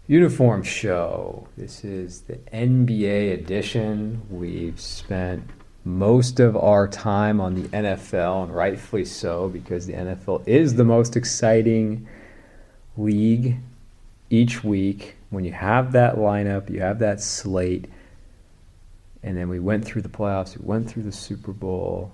Uniform show. This is the NBA edition. We've spent most of our time on the NFL, and rightfully so, because the NFL is the most exciting league each week. When you have that lineup, you have that slate, and then we went through the playoffs, we went through the Super Bowl.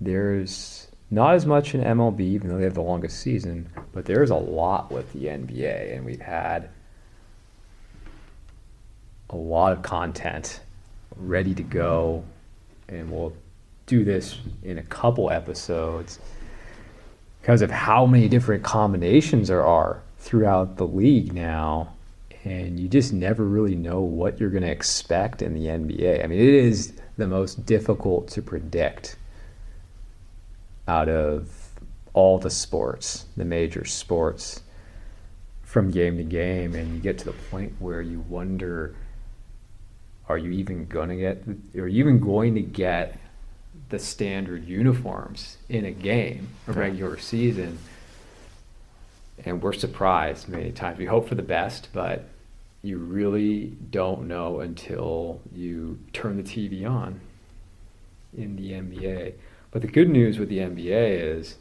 There's not as much in MLB, even though they have the longest season, but there's a lot with the NBA, and we've had a lot of content ready to go, and we'll do this in a couple episodes because of how many different combinations there are throughout the league now, and you just never really know what you're going to expect in the NBA. I mean, it is the most difficult to predict out of all the sports, the major sports, from game to game, and you get to the point where you wonder, are you even going to get the standard uniforms in a game, a regular season? And we're surprised many times. We hope for the best, but you really don't know until you turn the TV on in the NBA. But the good news with the NBA is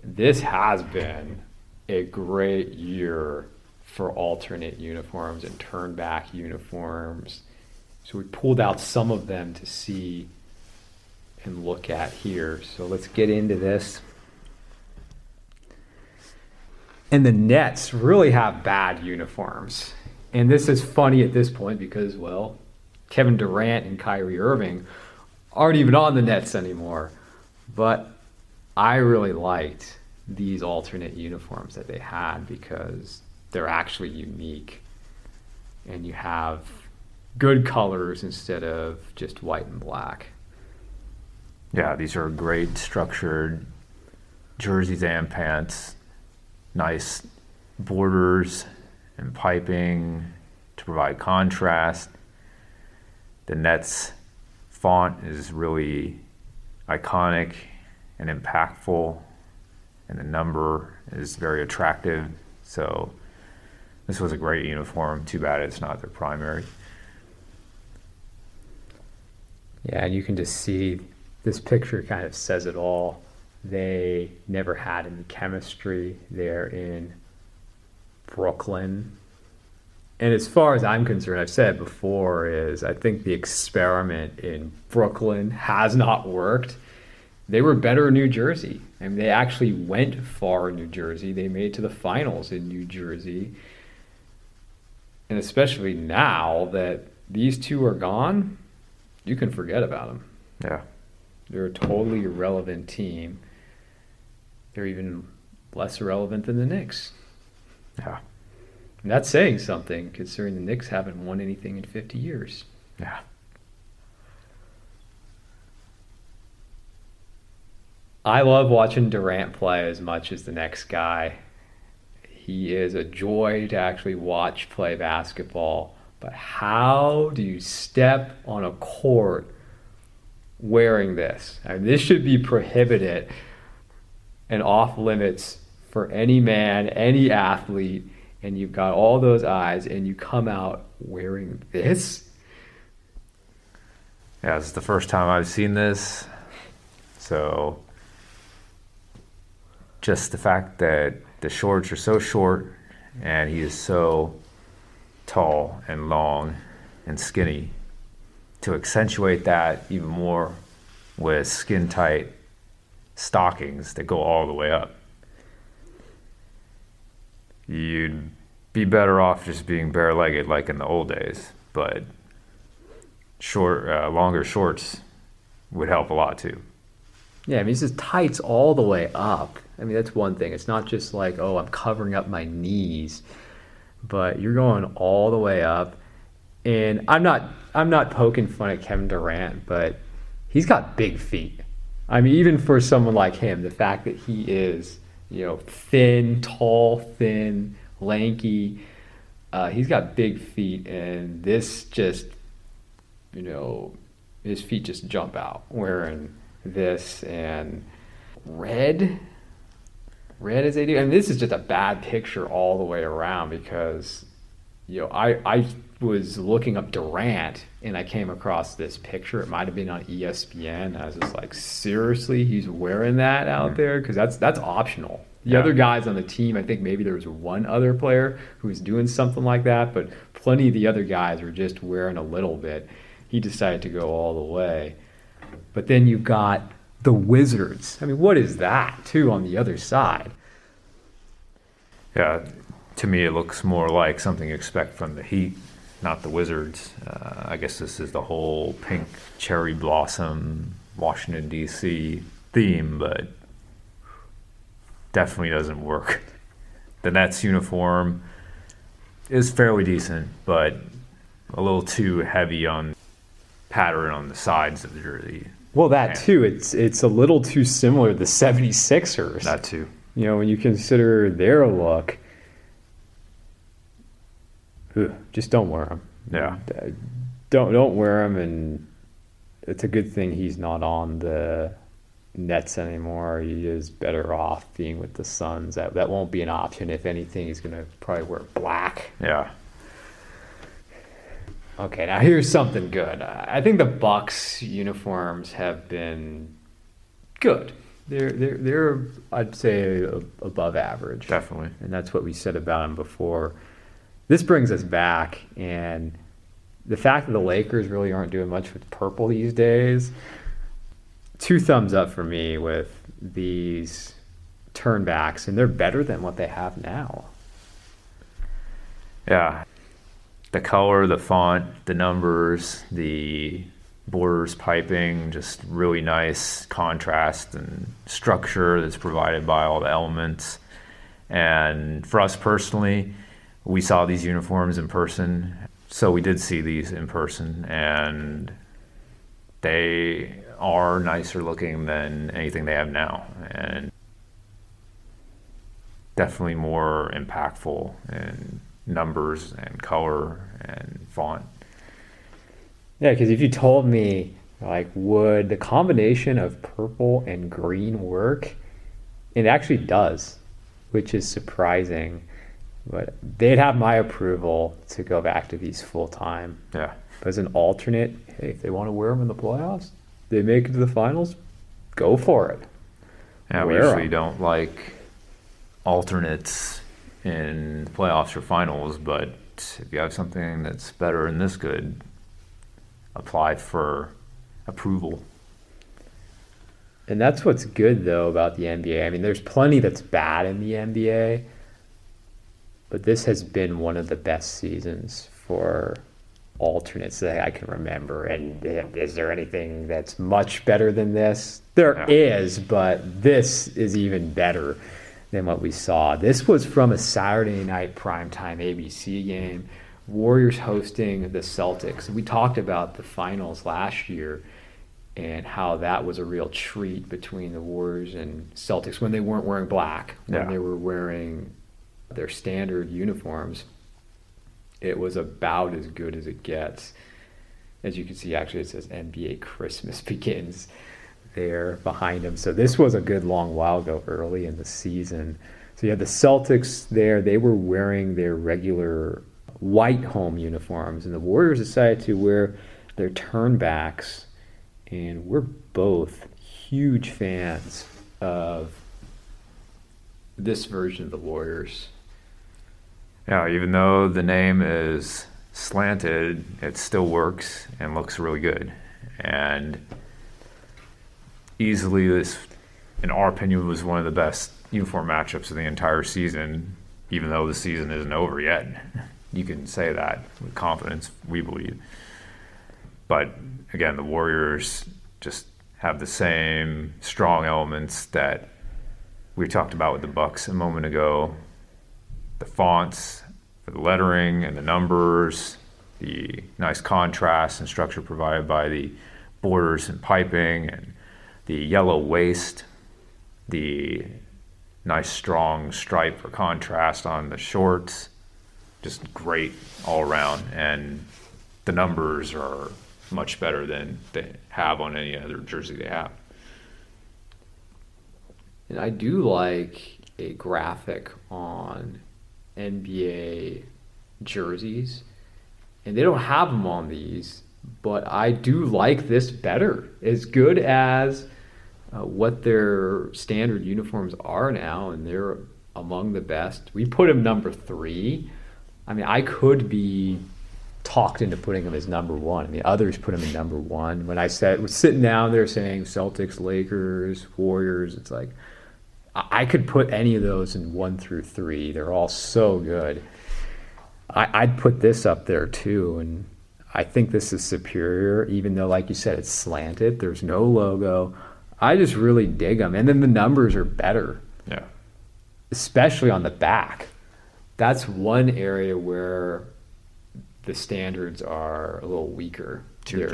this has been a great year for alternate uniforms and turn back uniforms. So we pulled out some of them to see and look at here. So let's get into this. And the Nets really have bad uniforms. And this is funny at this point because, well, Kevin Durant and Kyrie Irving aren't even on the Nets anymore. But I really liked these alternate uniforms that they had because they're actually unique. And you have good colors instead of just white and black. Yeah, these are great structured jerseys and pants. Nice borders and piping to provide contrast. The Nets font is really iconic and impactful, and the number is very attractive. So this was a great uniform. Too bad it's not their primary. Yeah, and you can just see this picture kind of says it all. They never had any chemistry there in Brooklyn. And as far as I'm concerned, I've said before, is I think the experiment in Brooklyn has not worked. They were better in New Jersey. I mean, they actually went far in New Jersey. They made it to the finals in New Jersey. And especially now that these two are gone, you can forget about them. Yeah. They're a totally irrelevant team. They're even less irrelevant than the Knicks. Yeah. And that's saying something, considering the Knicks haven't won anything in 50 years. Yeah. I love watching Durant play as much as the next guy. He is a joy to actually watch play basketball. But how do you step on a court wearing this? I mean, this should be prohibited and off limits for any man, any athlete. And you've got all those eyes, and you come out wearing this? Yeah, this is the first time I've seen this. So just the fact that the shorts are so short and he is so tall and long and skinny, to accentuate that even more with skin-tight stockings that go all the way up. You'd be better off just being bare-legged like in the old days, but longer shorts would help a lot too. Yeah, I mean, it's just tights all the way up. I mean, that's one thing. It's not just like, oh, I'm covering up my knees, but you're going all the way up. And I'm not poking fun at Kevin Durant, but he's got big feet. I mean, even for someone like him, the fact that he is, thin, tall, thin, lanky, he's got big feet, and this just, his feet just jump out wearing this. And red red as they do. And this is just a bad picture all the way around because, I was looking up Durant and I came across this picture. It might have been on ESPN. I was just like, seriously, he's wearing that out there? Because that's optional. The other guys on the team, I think maybe there was one other player who was doing something like that, but plenty of the other guys were just wearing a little bit. He decided to go all the way. But then you've got the Wizards. I mean, what is that, too, on the other side? Yeah, to me, it looks more like something you expect from the Heat, not the Wizards. I guess this is the whole pink cherry blossom Washington, D.C. theme, but definitely doesn't work. The Nets uniform is fairly decent, but a little too heavy on pattern on the sides of the jersey. Well, that too. It's a little too similar to the 76ers. That too. When you consider their look, just don't wear them. Yeah. Don't wear them, and it's a good thing he's not on the Nets anymore. He is better off being with the Suns. That won't be an option. If anything, he's going to probably wear black. Yeah. Okay, now here's something good. I think the Bucks uniforms have been good. They're I'd say above average. Definitely. And that's what we said about them before. This brings us back, and the fact that the Lakers really aren't doing much with purple these days, 2 thumbs up for me with these turnbacks, and they're better than what they have now. Yeah. The color, the font, the numbers, the borders, piping, just really nice contrast and structure that's provided by all the elements. And for us personally, we saw these uniforms in person. So we did see these in person, and they are nicer looking than anything they have now, and definitely more impactful in numbers and color and font. Yeah, because if you told me, like, would the combination of purple and green work? It actually does, which is surprising. But they'd have my approval to go back to these full time. Yeah. But as an alternate, hey, if they want to wear them in the playoffs, they make it to the finals, go for it. Yeah, we usually don't like alternates in the playoffs or finals, but if you have something that's better and this good, apply for approval. And that's what's good, though, about the NBA. I mean, there's plenty that's bad in the NBA, but this has been one of the best seasons for alternates that I can remember. And is there anything that's much better than this? There is, but this is even better than what we saw. This was from a Saturday night primetime ABC game. Warriors hosting the Celtics. We talked about the finals last year and how that was a real treat between the Warriors and Celtics when they weren't wearing black, when they were wearing their standard uniforms. It was about as good as it gets. As you can see, actually, it says NBA Christmas begins there behind them. So this was a good long while ago, early in the season. So you had the Celtics there. They were wearing their regular white home uniforms, and the Warriors decided to wear their turnbacks. And we're both huge fans of this version of the Warriors. Yeah, even though the name is slanted, it still works and looks really good. And easily this, in our opinion, was one of the best uniform matchups of the entire season, even though the season isn't over yet. You can say that with confidence, we believe. But again, the Warriors just have the same strong elements that we talked about with the Bucks a moment ago. The fonts, for the lettering and the numbers, the nice contrast and structure provided by the borders and piping, and the yellow waist, the nice strong stripe for contrast on the shorts. Just great all around, and the numbers are much better than they have on any other jersey they have. And I do like a graphic on NBA jerseys, and they don't have them on these, but I do like this better. As good as what their standard uniforms are now, and they're among the best. We put him number 3. I mean, I could be talked into putting him as number 1. I mean, others put him in number 1. When I was sitting down there saying Celtics, Lakers, Warriors, it's like I could put any of those in 1 through 3. They're all so good. I'd put this up there too, and I think this is superior, even though, like you said, it's slanted. There's no logo. I just really dig them, and then the numbers are better. Yeah. Especially on the back. That's one area where the standards are a little weaker. Too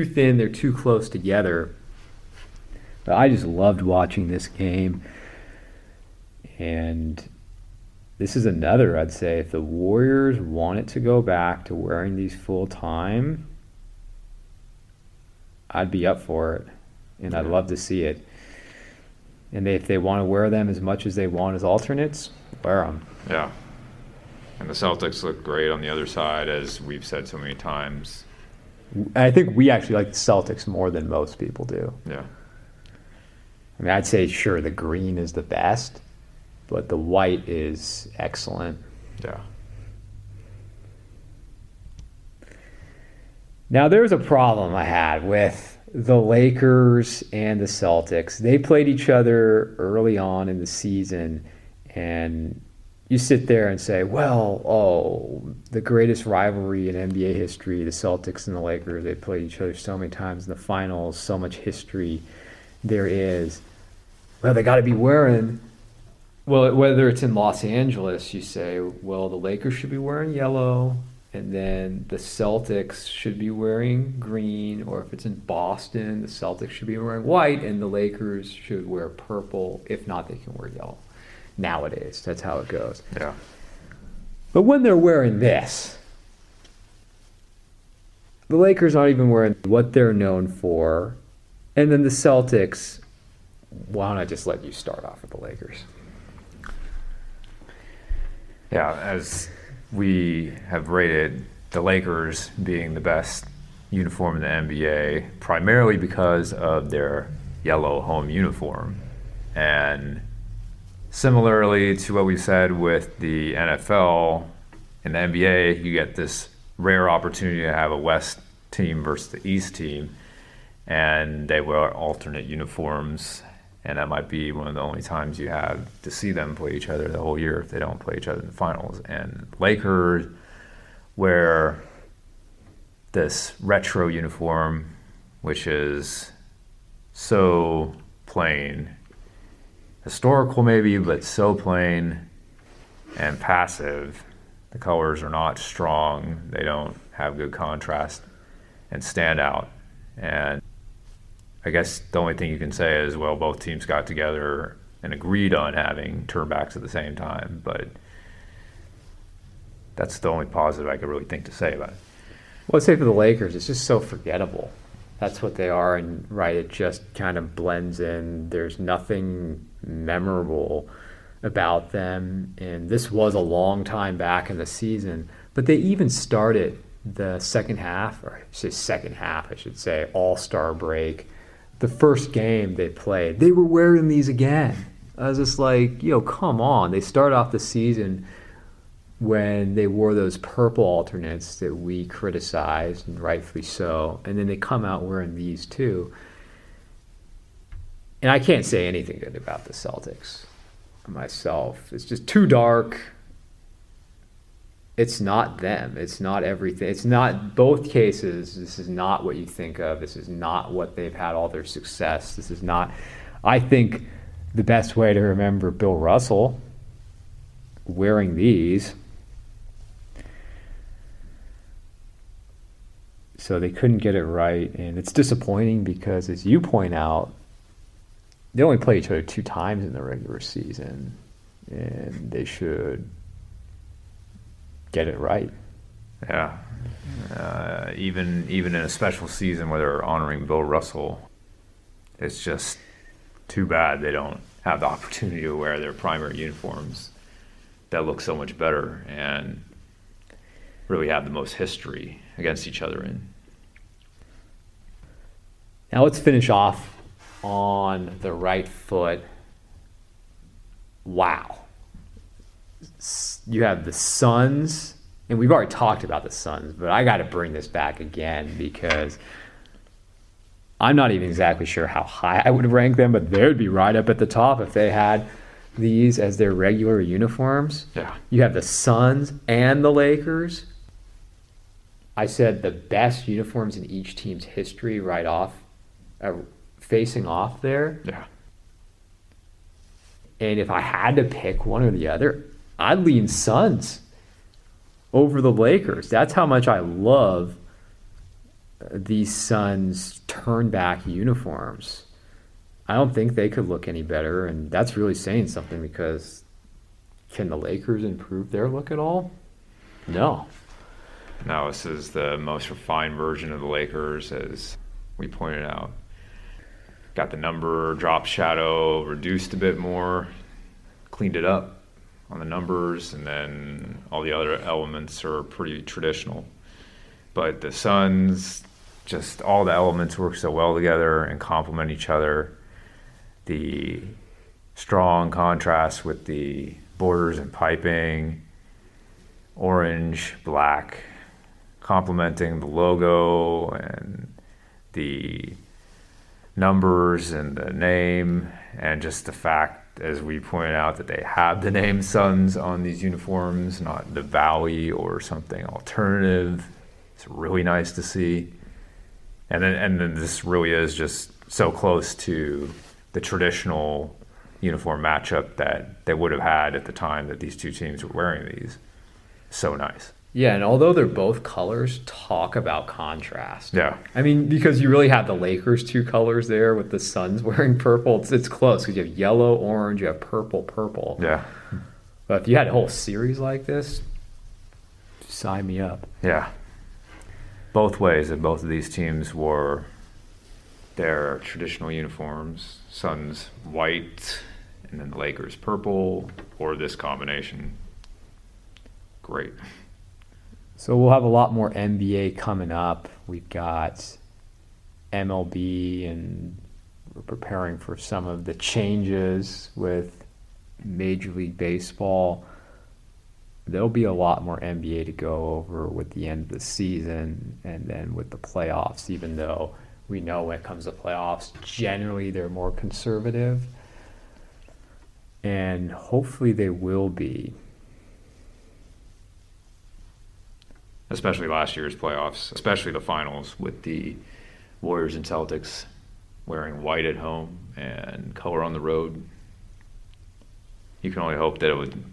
thin. They're too close together. But I just loved watching this game. And this is another, I'd say, if the Warriors wanted to go back to wearing these full time, I'd be up for it. And I'd love to see it. And if they want to wear them as much as they want as alternates, wear them. Yeah. And the Celtics look great on the other side, as we've said so many times. I think we actually like the Celtics more than most people do. Yeah. I mean, I'd say, sure, the green is the best, but the white is excellent. Yeah. Now, there's a problem I had with the Lakers and the Celtics. They played each other early on in the season, and you sit there and say, well, the greatest rivalry in NBA history, the Celtics and the Lakers, they played each other so many times in the finals, so much history there is. Well, they got to be wearing, well, whether it's in Los Angeles, you say, well, the Lakers should be wearing yellow, and then the Celtics should be wearing green, or if it's in Boston, the Celtics should be wearing white, and the Lakers should wear purple. If not, they can wear yellow. Nowadays, that's how it goes. Yeah. But when they're wearing this, the Lakers aren't even wearing what they're known for, and then the Celtics, why don't I just let you start off with the Lakers? Yeah, as we have rated the Lakers being the best uniform in the NBA, primarily because of their yellow home uniform. And similarly to what we said with the NFL, in the NBA, you get this rare opportunity to have a West team versus the East team, and they wear alternate uniforms, and that might be one of the only times you have to see them play each other the whole year if they don't play each other in the finals. And Lakers wear this retro uniform, which is so plain, historical maybe, but so plain and passive. The colors are not strong. They don't have good contrast and stand out. And I guess the only thing you can say is, well, both teams got together and agreed on having turnbacks at the same time. But that's the only positive I could really think to say about it. Well, I'd say for the Lakers, it's just so forgettable. That's what they are, and right, it just kind of blends in. There's nothing memorable about them, and this was a long time back in the season, but they even started the second half, I should say, All-Star break. The first game they played, they were wearing these again. I was just like, come on. They start off the season when they wore those purple alternates that we criticized, and rightfully so, and then they come out wearing these too. And I can't say anything good about the Celtics myself. It's just too dark. It's not them. It's not everything. It's not both cases. This is not what you think of. This is not what they've had all their success. This is not. I think the best way to remember Bill Russell wearing these. So they couldn't get it right, and it's disappointing because, as you point out, they only play each other 2 times in the regular season, and they should get it right. Yeah. Even in a special season where they're honoring Bill Russell, it's just too bad they don't have the opportunity to wear their primary uniforms that look so much better and really have the most history against each other in. Now let's finish off on the right foot. Wow. You have the Suns, and we've already talked about the Suns, but I got to bring this back again because I'm not even exactly sure how high I would rank them, but they would be right up at the top if they had these as their regular uniforms. Yeah. You have the Suns and the Lakers. I said the best uniforms in each team's history right off, facing off there. Yeah. And if I had to pick one or the other, I'd lean Suns over the Lakers. That's how much I love these Suns turn-back uniforms. I don't think they could look any better, and that's really saying something because can the Lakers improve their look at all? No. Now this is the most refined version of the Lakers, as we pointed out. Got the number drop shadow reduced a bit more, cleaned it up on the numbers, and then all the other elements are pretty traditional. But the Suns, just all the elements work so well together and complement each other. The strong contrast with the borders and piping, orange, black, complementing the logo and the numbers and the name, and just the fact, as we pointed out, that they have the name Suns on these uniforms, not the Valley or something alternative. It's really nice to see. And then this really is just so close to the traditional uniform matchup that they would have had at the time that these two teams were wearing these. So nice. Yeah, and although they're both colors, talk about contrast. Yeah. I mean, because you really have the Lakers' two colors there with the Suns wearing purple. It's close because you have yellow, orange, you have purple, purple. Yeah. But if you had a whole series like this, sign me up. Yeah. Both ways, and both of these teams wore their traditional uniforms. Suns white, and then the Lakers purple, or this combination. Great. So we'll have a lot more NBA coming up. We've got MLB, and we're preparing for some of the changes with Major League Baseball. There'll be a lot more NBA to go over with the end of the season and then with the playoffs, even though we know when it comes to playoffs, generally they're more conservative. And hopefully they will be. Especially last year's playoffs, especially the finals with the Warriors and Celtics wearing white at home and color on the road. You can only hope that it would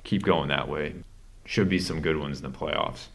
keep going that way. Should be some good ones in the playoffs.